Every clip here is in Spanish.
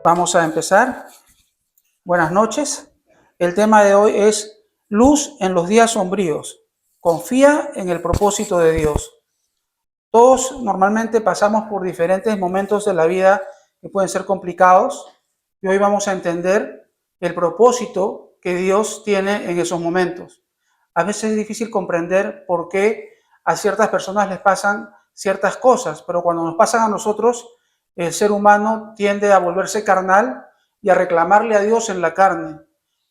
Vamos a empezar. Buenas noches. El tema de hoy es luz en los días sombríos. Confía en el propósito de Dios. Todos normalmente pasamos por diferentes momentos de la vida que pueden ser complicados y hoy vamos a entender el propósito que Dios tiene en esos momentos. A veces es difícil comprender por qué a ciertas personas les pasan ciertas cosas, pero cuando nos pasan a nosotros, el ser humano tiende a volverse carnal y a reclamarle a Dios en la carne,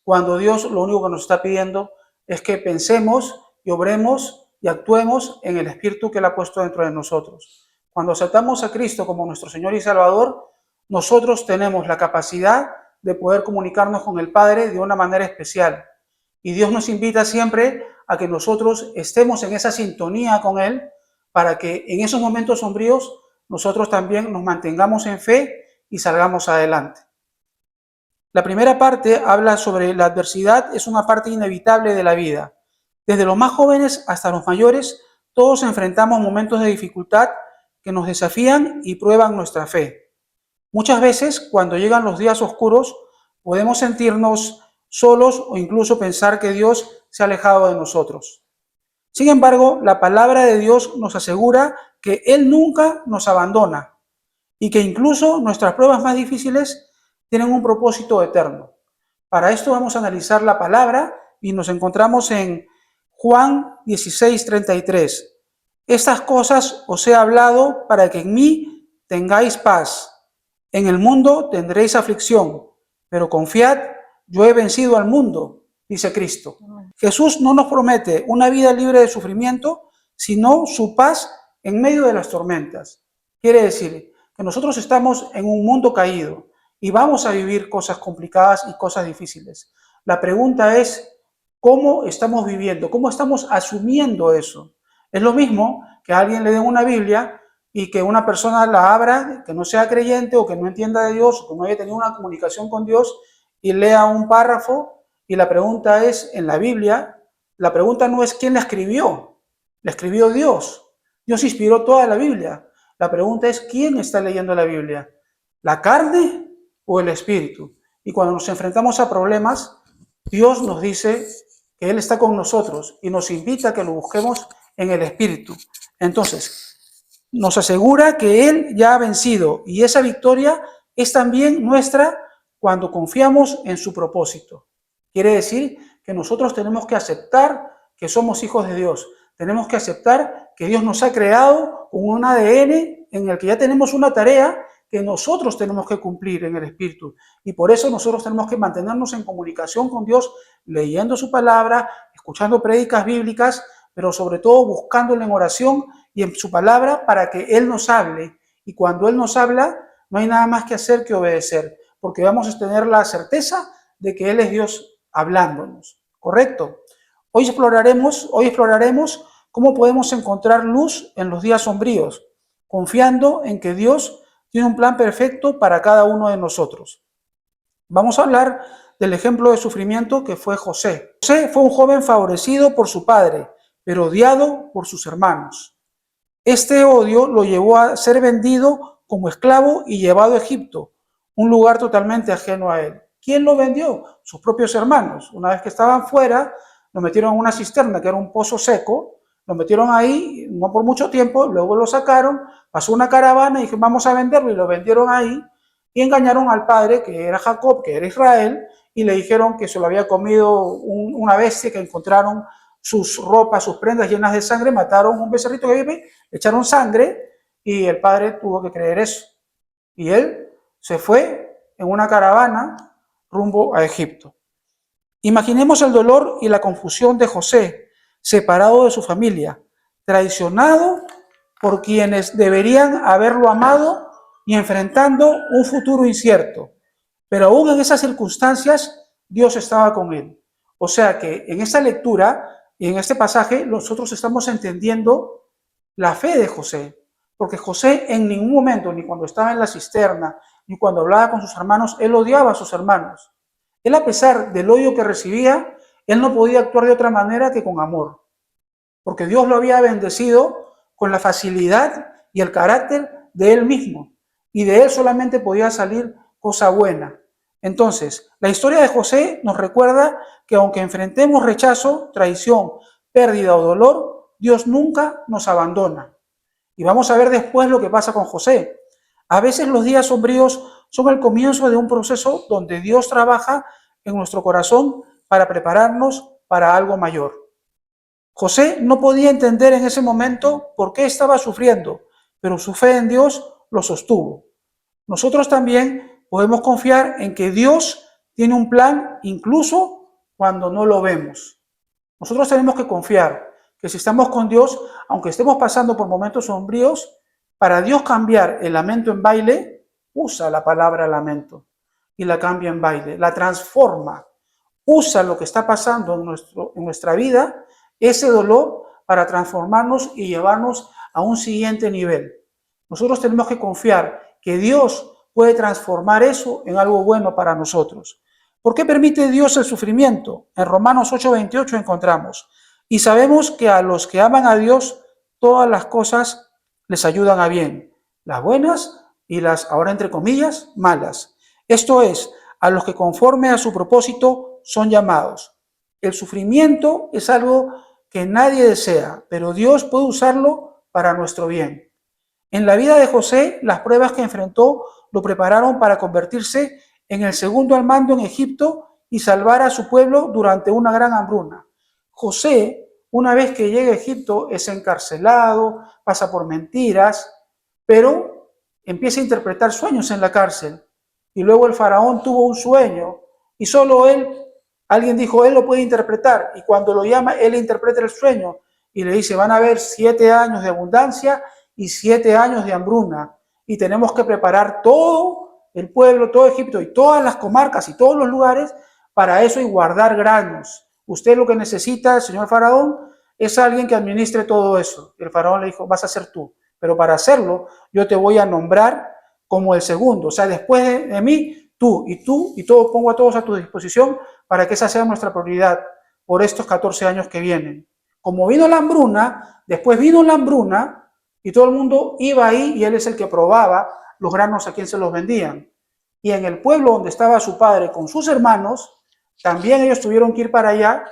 cuando Dios lo único que nos está pidiendo es que pensemos y obremos y actuemos en el Espíritu que Él ha puesto dentro de nosotros. Cuando aceptamos a Cristo como nuestro Señor y Salvador, nosotros tenemos la capacidad de poder comunicarnos con el Padre de una manera especial. Y Dios nos invita siempre a que nosotros estemos en esa sintonía con Él para que en esos momentos sombríos nosotros también nos mantengamos en fe y salgamos adelante. La primera parte habla sobre la adversidad, es una parte inevitable de la vida. Desde los más jóvenes hasta los mayores, todos enfrentamos momentos de dificultad que nos desafían y prueban nuestra fe. Muchas veces, cuando llegan los días oscuros, podemos sentirnos solos o incluso pensar que Dios se ha alejado de nosotros. Sin embargo, la palabra de Dios nos asegura que Él nunca nos abandona y que incluso nuestras pruebas más difíciles tienen un propósito eterno. Para esto vamos a analizar la palabra y nos encontramos en Juan 16:33. Estas cosas os he hablado para que en mí tengáis paz. En el mundo tendréis aflicción, pero confiad, yo he vencido al mundo, dice Cristo. Jesús no nos promete una vida libre de sufrimiento, sino su paz en medio de las tormentas. Quiere decir que nosotros estamos en un mundo caído y vamos a vivir cosas complicadas y cosas difíciles. La pregunta es, ¿cómo estamos viviendo? ¿Cómo estamos asumiendo eso? Es lo mismo que a alguien le den una Biblia y que una persona la abra, que no sea creyente o que no entienda de Dios, o que no haya tenido una comunicación con Dios y lea un párrafo y la pregunta es, en la Biblia, la pregunta no es quién la escribió Dios. Dios inspiró toda la Biblia. La pregunta es, ¿quién está leyendo la Biblia? ¿La carne o el espíritu? Y cuando nos enfrentamos a problemas, Dios nos dice que Él está con nosotros y nos invita a que lo busquemos en el espíritu. Entonces, nos asegura que Él ya ha vencido y esa victoria es también nuestra cuando confiamos en su propósito. Quiere decir que nosotros tenemos que aceptar que somos hijos de Dios. Tenemos que aceptar que Dios nos ha creado con un ADN en el que ya tenemos una tarea que nosotros tenemos que cumplir en el Espíritu. Y por eso nosotros tenemos que mantenernos en comunicación con Dios, leyendo su palabra, escuchando prédicas bíblicas, pero sobre todo buscándole en oración y en su palabra para que Él nos hable. Y cuando Él nos habla, no hay nada más que hacer que obedecer, porque vamos a tener la certeza de que Él es Dios hablándonos. ¿Correcto? Hoy exploraremos cómo podemos encontrar luz en los días sombríos, confiando en que Dios tiene un plan perfecto para cada uno de nosotros. Vamos a hablar del ejemplo de sufrimiento que fue José. José fue un joven favorecido por su padre, pero odiado por sus hermanos. Este odio lo llevó a ser vendido como esclavo y llevado a Egipto, un lugar totalmente ajeno a él. ¿Quién lo vendió? Sus propios hermanos. Una vez que estaban fuera, lo metieron en una cisterna que era un pozo seco, lo metieron ahí, no por mucho tiempo, luego lo sacaron, pasó una caravana y dijeron vamos a venderlo y lo vendieron ahí y engañaron al padre que era Jacob, que era Israel, y le dijeron que se lo había comido una bestia, que encontraron sus ropas, sus prendas llenas de sangre, mataron un becerrito que vive, le echaron sangre y el padre tuvo que creer eso. Y él se fue en una caravana rumbo a Egipto. Imaginemos el dolor y la confusión de José, separado de su familia, traicionado por quienes deberían haberlo amado y enfrentando un futuro incierto. Pero aún en esas circunstancias, Dios estaba con él. O sea que en esta lectura y en este pasaje nosotros estamos entendiendo la fe de José, porque José en ningún momento, ni cuando estaba en la cisterna, ni cuando hablaba con sus hermanos, él odiaba a sus hermanos. Él, a pesar del odio que recibía, él no podía actuar de otra manera que con amor, porque Dios lo había bendecido con la facilidad y el carácter de él mismo, y de él solamente podía salir cosa buena. Entonces, la historia de José nos recuerda que aunque enfrentemos rechazo, traición, pérdida o dolor, Dios nunca nos abandona. Y vamos a ver después lo que pasa con José. A veces los días sombríos son el comienzo de un proceso donde Dios trabaja en nuestro corazón para prepararnos para algo mayor. José no podía entender en ese momento por qué estaba sufriendo, pero su fe en Dios lo sostuvo. Nosotros también podemos confiar en que Dios tiene un plan incluso cuando no lo vemos. Nosotros tenemos que confiar que si estamos con Dios, aunque estemos pasando por momentos sombríos, para Dios cambiar el lamento en baile, usa la palabra lamento y la cambia en baile, la transforma, usa lo que está pasando en nuestra vida, ese dolor, para transformarnos y llevarnos a un siguiente nivel. Nosotros tenemos que confiar que Dios puede transformar eso en algo bueno para nosotros. ¿Por qué permite Dios el sufrimiento? En Romanos 8:28 encontramos: y sabemos que a los que aman a Dios, todas las cosas les ayudan a bien, las buenas y las, ahora entre comillas, malas. Esto es, a los que conforme a su propósito son llamados. El sufrimiento es algo que nadie desea, pero Dios puede usarlo para nuestro bien. En la vida de José, las pruebas que enfrentó lo prepararon para convertirse en el segundo al mando en Egipto y salvar a su pueblo durante una gran hambruna. José, una vez que llega a Egipto, es encarcelado, pasa por mentiras, pero empieza a interpretar sueños en la cárcel. Y luego el faraón tuvo un sueño y solo él, alguien dijo, él lo puede interpretar. Y cuando lo llama, él interpreta el sueño y le dice, van a haber 7 años de abundancia y 7 años de hambruna. Y tenemos que preparar todo el pueblo, todo Egipto y todas las comarcas y todos los lugares para eso y guardar granos. Usted lo que necesita, señor faraón, es alguien que administre todo eso. El faraón le dijo, vas a ser tú. Pero para hacerlo, yo te voy a nombrar como el segundo. O sea, después de mí, tú y todo, pongo a todos a tu disposición para que esa sea nuestra prioridad por estos 14 años que vienen. Como vino la hambruna, después vino la hambruna y todo el mundo iba ahí y él es el que probaba los granos a quien se los vendían. Y en el pueblo donde estaba su padre con sus hermanos, también ellos tuvieron que ir para allá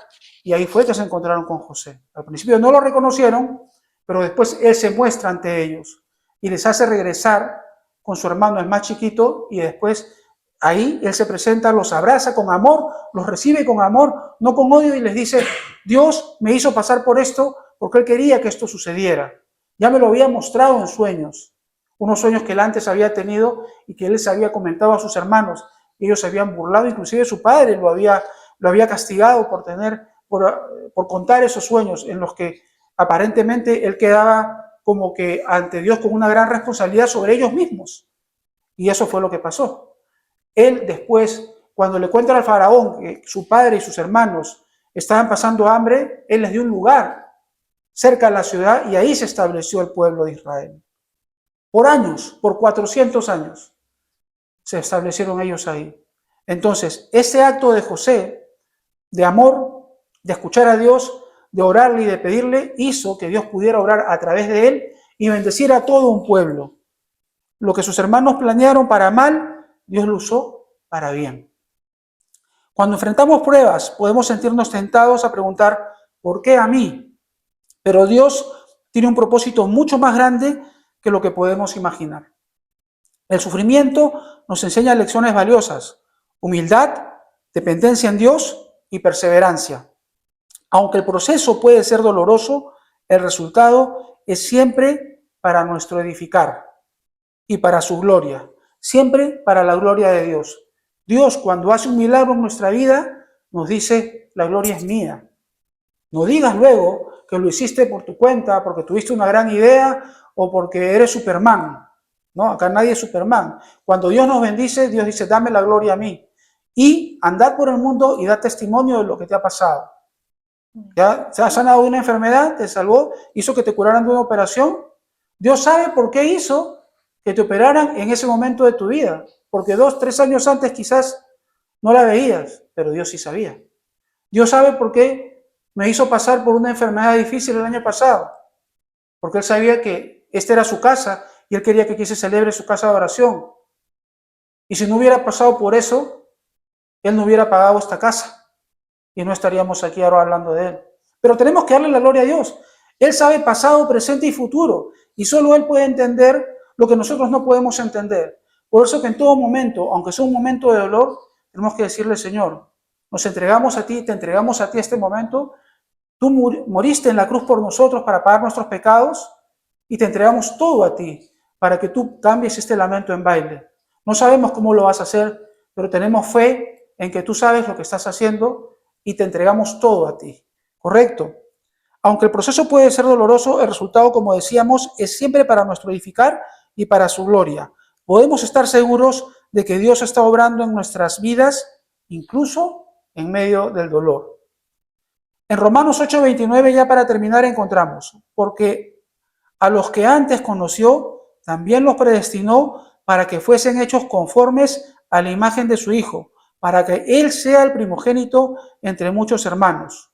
y ahí fue que se encontraron con José. Al principio no lo reconocieron, pero después él se muestra ante ellos y les hace regresar con su hermano, el más chiquito, y después ahí él se presenta, los abraza con amor, los recibe con amor, no con odio, y les dice, Dios me hizo pasar por esto porque él quería que esto sucediera. Ya me lo había mostrado en sueños, unos sueños que él antes había tenido y que él les había comentado a sus hermanos. Ellos se habían burlado, inclusive su padre lo había castigado por contar esos sueños en los que aparentemente él quedaba como que ante Dios con una gran responsabilidad sobre ellos mismos. Y eso fue lo que pasó. Él después, cuando le cuentan al faraón que su padre y sus hermanos estaban pasando hambre, él les dio un lugar cerca de la ciudad y ahí se estableció el pueblo de Israel. Por años, por 400 años, se establecieron ellos ahí. Entonces, ese acto de José, de amor, de escuchar a Dios, de orarle y de pedirle, hizo que Dios pudiera orar a través de él y bendecir a todo un pueblo. Lo que sus hermanos planearon para mal, Dios lo usó para bien. Cuando enfrentamos pruebas, podemos sentirnos tentados a preguntar, ¿por qué a mí? Pero Dios tiene un propósito mucho más grande que lo que podemos imaginar. El sufrimiento nos enseña lecciones valiosas: humildad, dependencia en Dios y perseverancia. Aunque el proceso puede ser doloroso, el resultado es siempre para nuestro edificar y para su gloria, siempre para la gloria de Dios. Dios, cuando hace un milagro en nuestra vida, nos dice, la gloria es mía. No digas luego que lo hiciste por tu cuenta, porque tuviste una gran idea o porque eres Superman. No, acá nadie es Superman. Cuando Dios nos bendice, Dios dice, dame la gloria a mí. Y andar por el mundo y dar testimonio de lo que te ha pasado. Ya se ha sanado de una enfermedad, te salvó, hizo que te curaran de una operación. Dios sabe por qué hizo que te operaran en ese momento de tu vida. Porque 2, 3 años antes quizás no la veías, pero Dios sí sabía. Dios sabe por qué me hizo pasar por una enfermedad difícil el año pasado. Porque Él sabía que esta era su casa y Él quería que aquí se celebre su casa de oración. Y si no hubiera pasado por eso, Él no hubiera pagado esta casa y no estaríamos aquí ahora hablando de Él. Pero tenemos que darle la gloria a Dios. Él sabe pasado, presente y futuro, y solo Él puede entender lo que nosotros no podemos entender. Por eso que en todo momento, aunque sea un momento de dolor, tenemos que decirle: Señor, nos entregamos a ti, te entregamos a ti este momento. Tú moriste en la cruz por nosotros para pagar nuestros pecados y te entregamos todo a ti para que tú cambies este lamento en baile. No sabemos cómo lo vas a hacer, pero tenemos fe en que tú sabes lo que estás haciendo y te entregamos todo a ti. ¿Correcto? Aunque el proceso puede ser doloroso, el resultado, como decíamos, es siempre para nuestro edificar y para su gloria. Podemos estar seguros de que Dios está obrando en nuestras vidas, incluso en medio del dolor. En Romanos 8:29, ya para terminar, encontramos: porque a los que antes conoció, también los predestinó para que fuesen hechos conformes a la imagen de su Hijo, para que Él sea el primogénito entre muchos hermanos.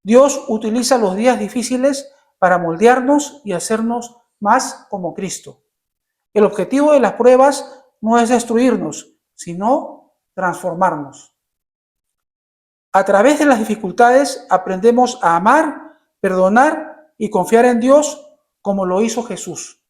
Dios utiliza los días difíciles para moldearnos y hacernos más como Cristo. El objetivo de las pruebas no es destruirnos, sino transformarnos. A través de las dificultades aprendemos a amar, perdonar y confiar en Dios como lo hizo Jesús.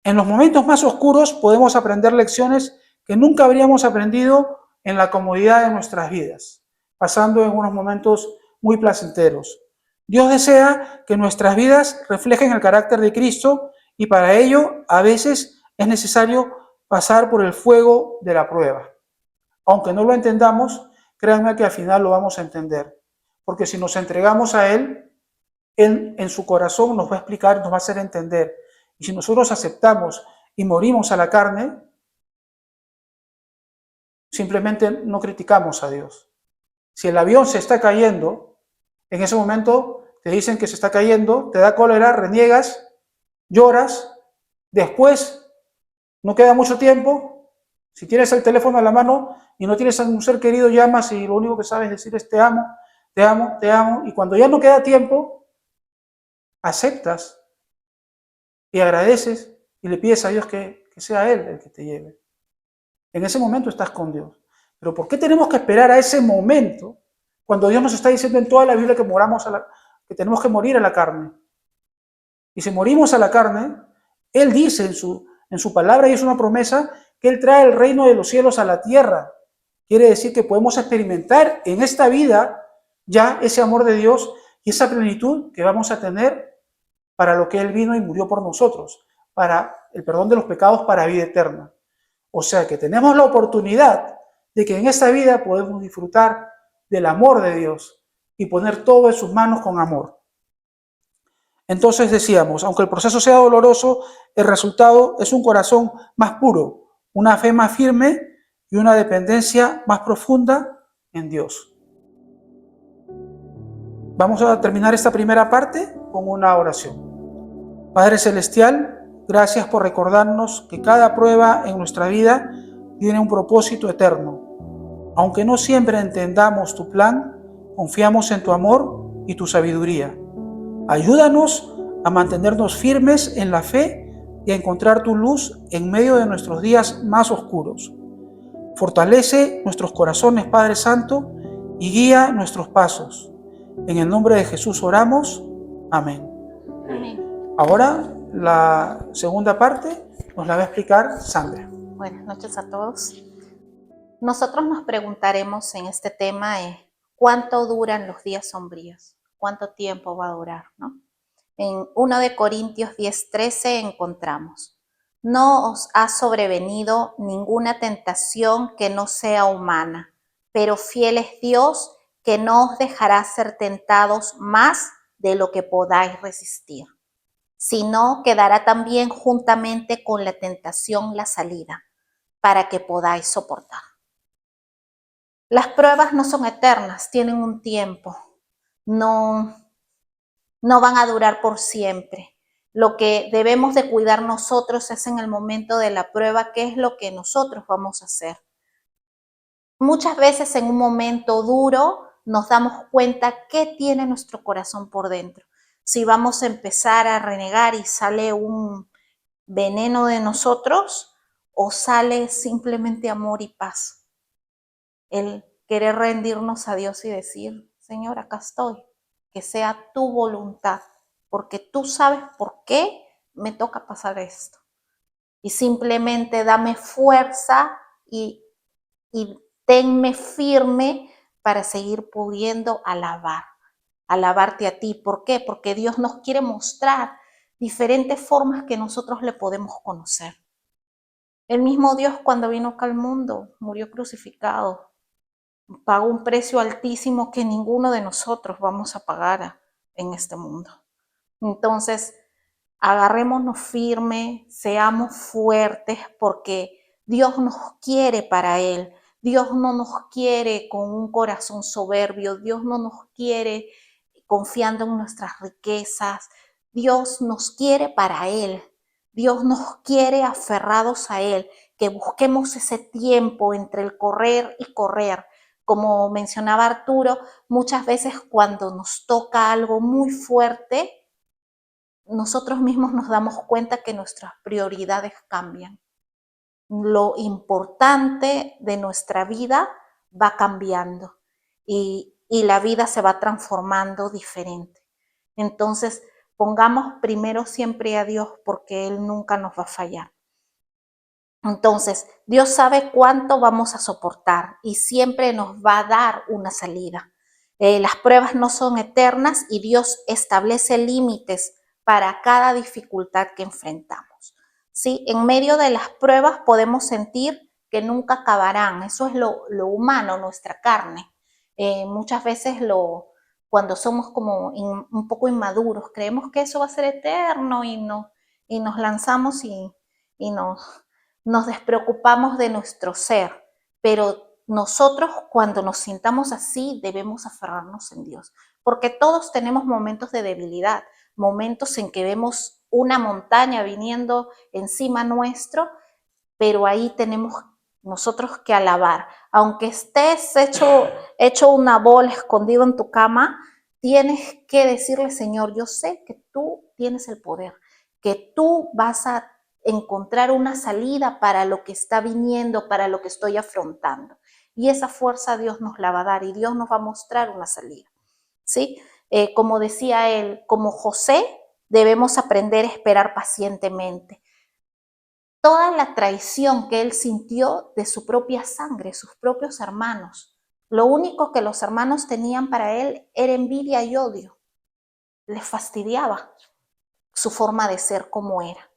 En los momentos más oscuros podemos aprender lecciones que nunca habríamos aprendido en la comodidad de nuestras vidas, pasando en unos momentos muy placenteros. Dios desea que nuestras vidas reflejen el carácter de Cristo y para ello a veces es necesario pasar por el fuego de la prueba. Aunque no lo entendamos, créanme que al final lo vamos a entender, porque si nos entregamos a Él, Él en su corazón nos va a explicar, nos va a hacer entender. Y si nosotros aceptamos y morimos a la carne, simplemente no criticamos a Dios. Si el avión se está cayendo, en ese momento te dicen que se está cayendo, te da cólera, reniegas, lloras, después no queda mucho tiempo, si tienes el teléfono a la mano y no tienes a un ser querido, llamas y lo único que sabes decir es te amo, te amo, te amo, y cuando ya no queda tiempo, aceptas y agradeces y le pides a Dios que sea Él el que te lleve. En ese momento estás con Dios. Pero ¿por qué tenemos que esperar a ese momento cuando Dios nos está diciendo en toda la Biblia que tenemos que morir a la carne? Y si morimos a la carne, Él dice en su palabra, y es una promesa, que Él trae el reino de los cielos a la tierra. Quiere decir que podemos experimentar en esta vida ya ese amor de Dios y esa plenitud que vamos a tener para lo que Él vino y murió por nosotros, para el perdón de los pecados, para vida eterna. O sea que tenemos la oportunidad de que en esta vida podemos disfrutar del amor de Dios y poner todo en sus manos con amor. Entonces decíamos, aunque el proceso sea doloroso, el resultado es un corazón más puro, una fe más firme y una dependencia más profunda en Dios. Vamos a terminar esta primera parte con una oración. Padre Celestial, gracias por recordarnos que cada prueba en nuestra vida tiene un propósito eterno. Aunque no siempre entendamos tu plan, confiamos en tu amor y tu sabiduría. Ayúdanos a mantenernos firmes en la fe y a encontrar tu luz en medio de nuestros días más oscuros. Fortalece nuestros corazones, Padre Santo, y guía nuestros pasos. En el nombre de Jesús oramos. Amén. Amén. Ahora la segunda parte nos la va a explicar Sandra. Buenas noches a todos. Nosotros nos preguntaremos en este tema ¿cuánto duran los días sombríos? ¿Cuánto tiempo va a durar, no? En 1 de Corintios 10:13 encontramos: no os ha sobrevenido ninguna tentación que no sea humana, pero fiel es Dios, que no os dejará ser tentados más de lo que podáis resistir, sino que dará también juntamente con la tentación la salida, para que podáis soportar. Las pruebas no son eternas, tienen un tiempo, no van a durar por siempre. Lo que debemos de cuidar nosotros es en el momento de la prueba, qué es lo que nosotros vamos a hacer. Muchas veces en un momento duro nos damos cuenta qué tiene nuestro corazón por dentro. Si vamos a empezar a renegar y sale un veneno de nosotros, o sale simplemente amor y paz. El querer rendirnos a Dios y decir, Señor, acá estoy, que sea tu voluntad, porque tú sabes por qué me toca pasar esto. Y simplemente dame fuerza y tenme firme para seguir pudiendo alabarte a ti. ¿Por qué? Porque Dios nos quiere mostrar diferentes formas que nosotros le podemos conocer. El mismo Dios cuando vino acá al mundo murió crucificado, pagó un precio altísimo que ninguno de nosotros vamos a pagar en este mundo. Entonces, agarrémonos firme, seamos fuertes, porque Dios nos quiere para Él. Dios no nos quiere con un corazón soberbio, Dios no nos quiere confiando en nuestras riquezas, Dios nos quiere para Él, Dios nos quiere aferrados a Él, que busquemos ese tiempo entre el correr y correr. Como mencionaba Arturo, muchas veces cuando nos toca algo muy fuerte, nosotros mismos nos damos cuenta que nuestras prioridades cambian. Lo importante de nuestra vida va cambiando y la vida se va transformando diferente. Entonces, pongamos primero siempre a Dios porque Él nunca nos va a fallar. Entonces, Dios sabe cuánto vamos a soportar y siempre nos va a dar una salida. Las pruebas no son eternas y Dios establece límites para cada dificultad que enfrentamos. ¿Sí? En medio de las pruebas podemos sentir que nunca acabarán. Eso es lo humano, nuestra carne. Muchas veces cuando somos como un poco inmaduros, creemos que eso va a ser eterno y nos lanzamos y nos despreocupamos de nuestro ser, pero nosotros cuando nos sintamos así debemos aferrarnos en Dios, porque todos tenemos momentos de debilidad, momentos en que vemos una montaña viniendo encima nuestro, pero ahí tenemos nosotros que alabar. Aunque estés hecho una bola escondido en tu cama, tienes que decirle, Señor, yo sé que tú tienes el poder, que tú vas a encontrar una salida para lo que está viniendo, para lo que estoy afrontando. Y esa fuerza Dios nos la va a dar y Dios nos va a mostrar una salida. ¿Sí? Como decía él, como José, debemos aprender a esperar pacientemente. Toda la traición que él sintió de su propia sangre, sus propios hermanos. Lo único que los hermanos tenían para él era envidia y odio. Les fastidiaba su forma de ser como era,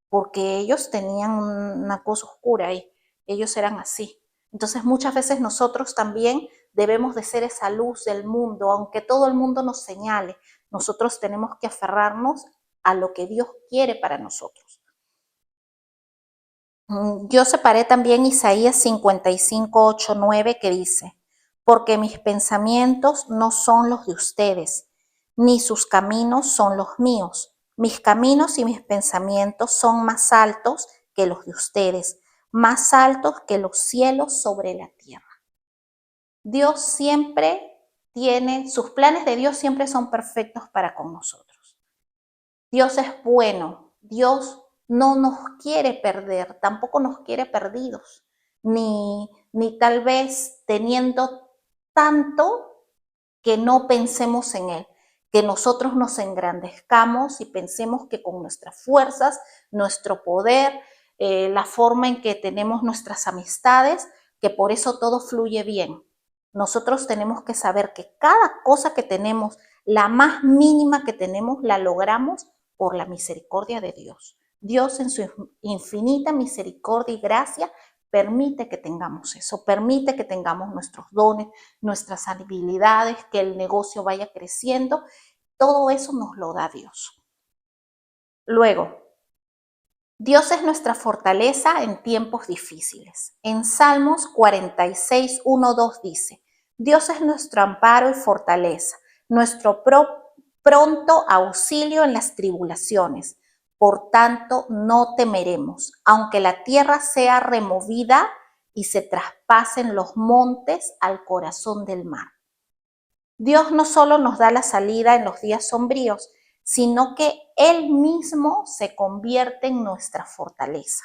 porque ellos tenían una cosa oscura ahí, ellos eran así. Entonces muchas veces nosotros también debemos de ser esa luz del mundo, aunque todo el mundo nos señale, nosotros tenemos que aferrarnos a lo que Dios quiere para nosotros. Yo separé también Isaías 55, 8, 9, que dice, porque mis pensamientos no son los de ustedes, ni sus caminos son los míos. Mis caminos y mis pensamientos son más altos que los de ustedes, más altos que los cielos sobre la tierra. Dios siempre sus planes de Dios siempre son perfectos para con nosotros. Dios es bueno, Dios no nos quiere perder, tampoco nos quiere perdidos, ni tal vez teniendo tanto que no pensemos en Él, que nosotros nos engrandezcamos y pensemos que con nuestras fuerzas, nuestro poder, la forma en que tenemos nuestras amistades, que por eso todo fluye bien. Nosotros tenemos que saber que cada cosa que tenemos, la más mínima que tenemos, la logramos por la misericordia de Dios. Dios en su infinita misericordia y gracia permite que tengamos eso, permite que tengamos nuestros dones, nuestras habilidades, que el negocio vaya creciendo. Todo eso nos lo da Dios. Luego, Dios es nuestra fortaleza en tiempos difíciles. En Salmos 46, 1, 2 dice, Dios es nuestro amparo y fortaleza, nuestro pronto auxilio en las tribulaciones. Por tanto, no temeremos, aunque la tierra sea removida y se traspasen los montes al corazón del mar. Dios no solo nos da la salida en los días sombríos, sino que Él mismo se convierte en nuestra fortaleza.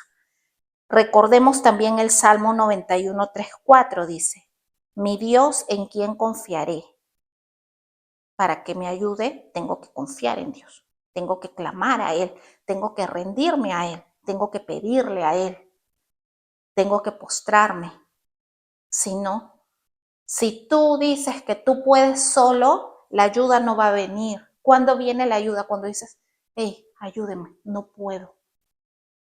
Recordemos también el Salmo 91, 3, 4 dice, mi Dios en quien confiaré. Para que me ayude, tengo que confiar en Dios, tengo que clamar a Él, tengo que rendirme a Él, tengo que pedirle a Él, tengo que postrarme. Si no, si tú dices que tú puedes solo, la ayuda no va a venir. ¿Cuándo viene la ayuda? Cuando dices, hey, ayúdeme, no puedo.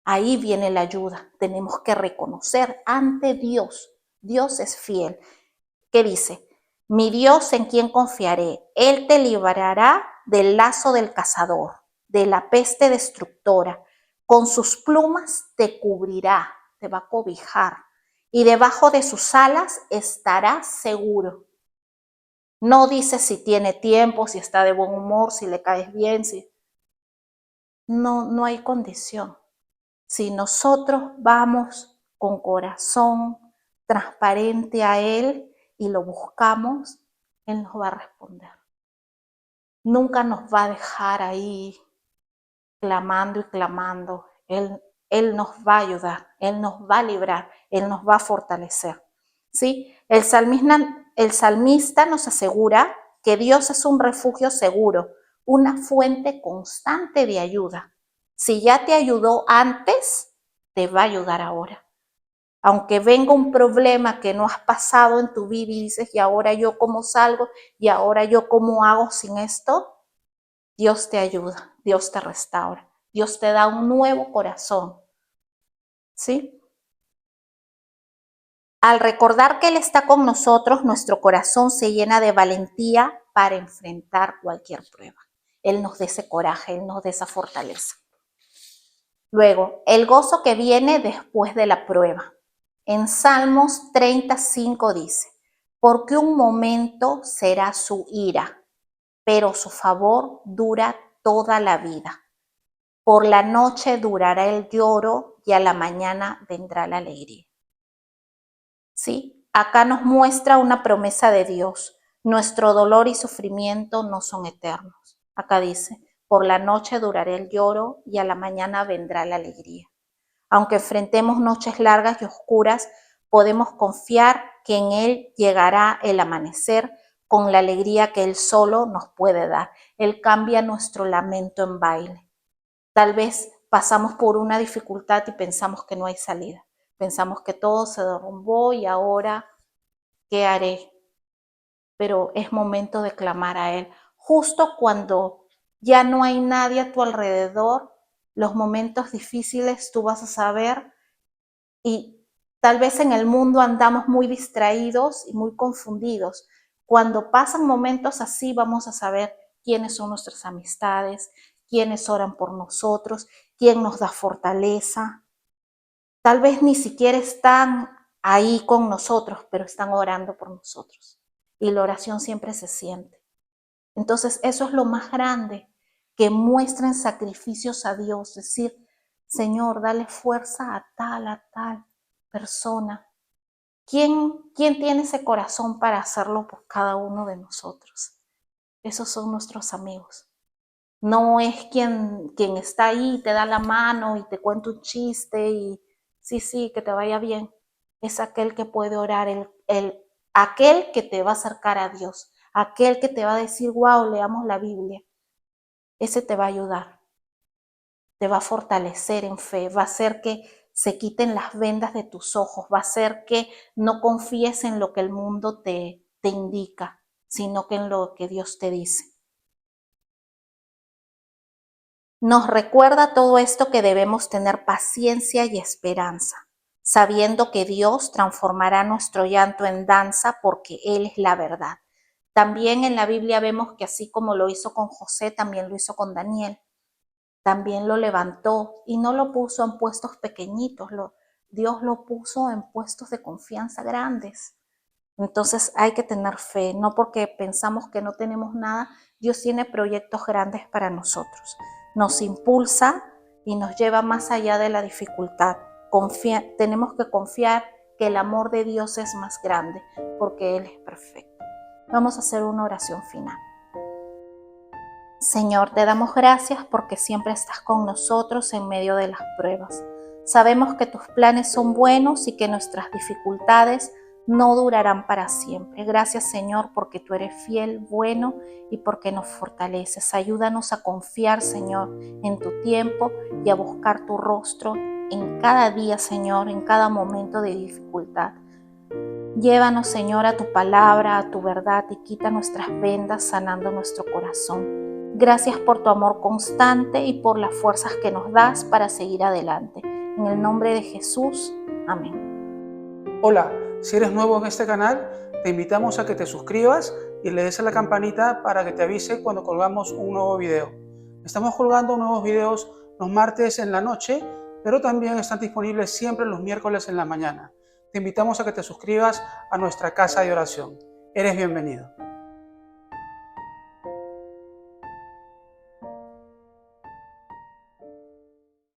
Ahí viene la ayuda. Tenemos que reconocer ante Dios. Dios es fiel. ¿Qué dice? Mi Dios en quien confiaré. Él te librará del lazo del cazador, de la peste destructora. Con sus plumas te cubrirá, te va a cobijar. Y debajo de sus alas estarás seguro. No dice si tiene tiempo, si está de buen humor, si le caes bien, si... No hay condición. Si nosotros vamos con corazón transparente a Él y lo buscamos, Él nos va a responder. Nunca nos va a dejar ahí clamando y clamando. Él nos va a ayudar, Él nos va a librar, Él nos va a fortalecer. ¿Sí? El salmista nos asegura que Dios es un refugio seguro, una fuente constante de ayuda. Si ya te ayudó antes, te va a ayudar ahora. Aunque venga un problema que no has pasado en tu vida y dices, ¿y ahora yo cómo salgo? ¿Y ahora yo cómo hago sin esto? Dios te ayuda, Dios te restaura, Dios te da un nuevo corazón. ¿Sí? Al recordar que Él está con nosotros, nuestro corazón se llena de valentía para enfrentar cualquier prueba. Él nos da ese coraje, Él nos da esa fortaleza. Luego, el gozo que viene después de la prueba. En Salmos 35 dice, porque un momento será su ira, pero su favor dura toda la vida. Por la noche durará el lloro y a la mañana vendrá la alegría. ¿Sí? Acá nos muestra una promesa de Dios. Nuestro dolor y sufrimiento no son eternos. Acá dice, por la noche durará el lloro y a la mañana vendrá la alegría. Aunque enfrentemos noches largas y oscuras, podemos confiar que en Él llegará el amanecer con la alegría que Él solo nos puede dar. Él cambia nuestro lamento en baile. Tal vez pasamos por una dificultad y pensamos que no hay salida. Pensamos que todo se derrumbó y ahora, ¿qué haré? Pero es momento de clamar a Él. Justo cuando ya no hay nadie a tu alrededor, los momentos difíciles tú vas a saber y tal vez en el mundo andamos muy distraídos y muy confundidos. Cuando pasan momentos así vamos a saber quiénes son nuestras amistades, quiénes oran por nosotros, quién nos da fortaleza. Tal vez ni siquiera están ahí con nosotros, pero están orando por nosotros. Y la oración siempre se siente. Entonces eso es lo más grande, que muestren sacrificios a Dios, decir, Señor, dale fuerza a tal persona. ¿Quién tiene ese corazón para hacerlo por cada uno de nosotros? Esos son nuestros amigos. No es quien está ahí y te da la mano y te cuenta un chiste y sí, que te vaya bien. Es aquel que puede orar, aquel que te va a acercar a Dios, aquel que te va a decir, wow, leamos la Biblia. Ese te va a ayudar, te va a fortalecer en fe, va a hacer que se quiten las vendas de tus ojos, va a hacer que no confíes en lo que el mundo te indica, sino que en lo que Dios te dice. Nos recuerda todo esto que debemos tener paciencia y esperanza, sabiendo que Dios transformará nuestro llanto en danza porque Él es la verdad. También en la Biblia vemos que así como lo hizo con José, también lo hizo con Daniel. También lo levantó y no lo puso en puestos pequeñitos, Dios lo puso en puestos de confianza grandes. Entonces hay que tener fe, no porque pensamos que no tenemos nada, Dios tiene proyectos grandes para nosotros. Nos impulsa y nos lleva más allá de la dificultad. Tenemos que confiar que el amor de Dios es más grande porque Él es perfecto. Vamos a hacer una oración final. Señor, te damos gracias porque siempre estás con nosotros en medio de las pruebas. Sabemos que tus planes son buenos y que nuestras dificultades no durarán para siempre. Gracias, Señor, porque tú eres fiel, bueno y porque nos fortaleces. Ayúdanos a confiar, Señor, en tu tiempo y a buscar tu rostro en cada día, Señor, en cada momento de dificultad. Llévanos, Señor, a tu palabra, a tu verdad y quita nuestras vendas sanando nuestro corazón. Gracias por tu amor constante y por las fuerzas que nos das para seguir adelante. En el nombre de Jesús, amén. Hola, si eres nuevo en este canal, te invitamos a que te suscribas y le des a la campanita para que te avise cuando colgamos un nuevo video. Estamos colgando nuevos videos los martes en la noche, pero también están disponibles siempre los miércoles en la mañana. Te invitamos a que te suscribas a nuestra casa de oración. Eres bienvenido.